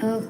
हो.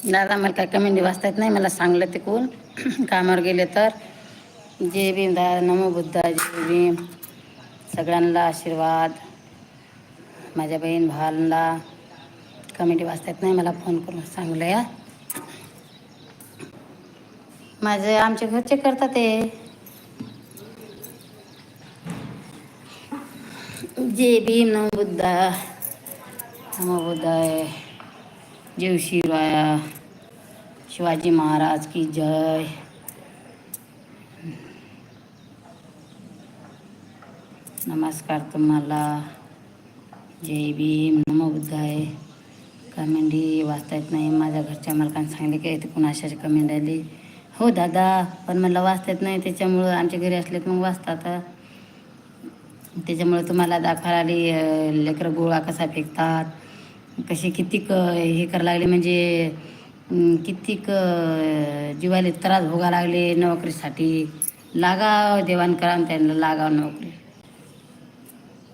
दादा मला काय कमेंट वाचता येत नाही, मला सांगलं ते कोण कामावर गेले तर. जय भीम दादा, नमो बुद्धा, जय भीम. सगळ्यांना आशीर्वाद. माझ्या बहीण भावांना कमेंट वाचता येत नाही, मला फोन करून सांगलं या. माझे आमचे घरचे करतात ते. जय भीम, नमो बुद्धा, नमो बुद्धाय, जय शिवराया, शिवाजी महाराज की जय. नमस्कार तुम्हाला. जय भीम, नमो बुद्धाय. कमेंटी वाचता येत नाही, माझ्या घरच्या मालकाने सांगले की ते कुणाशाची कमेंट आली. हो दादा, पण मला वाचता येत नाही, त्याच्यामुळं आमच्या घरी असले तर मग वाचतात. त्याच्यामुळे तुम्हाला दाखवायला आली लेकरं गोळा कसा फेकतात, कसे कितीक हे करायला लागले, म्हणजे कितीक जीवाला त्रास भोगा लागले नोकरीसाठी. लागाव देवाण करा त्यांना, लागाव नोकरी.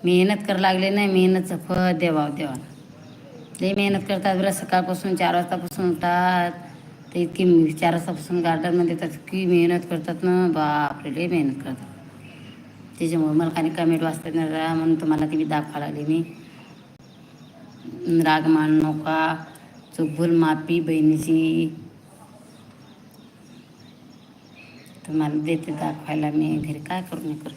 मेहनत करायला लागले नाही, मेहनतचं फळ देवाव देवाण. लई मेहनत करतात बरं, सकाळपासून 4 वाजतापासून उठतात तर इतकी 4 वाजतापासून गार्डनमध्ये येतात, इतकी मेहनत करतात ना, बापरे लई मेहनत करतात. त्याच्यामुळे मला काही कमेंट वाचतात नाही जरा, म्हणून तुम्हाला ती दाखवा लागली मी. राग मान नका, चुकभूल माफी बहिणीची. तुम्हाला देते दाखवायला मी, घरी काय करू नाही करू.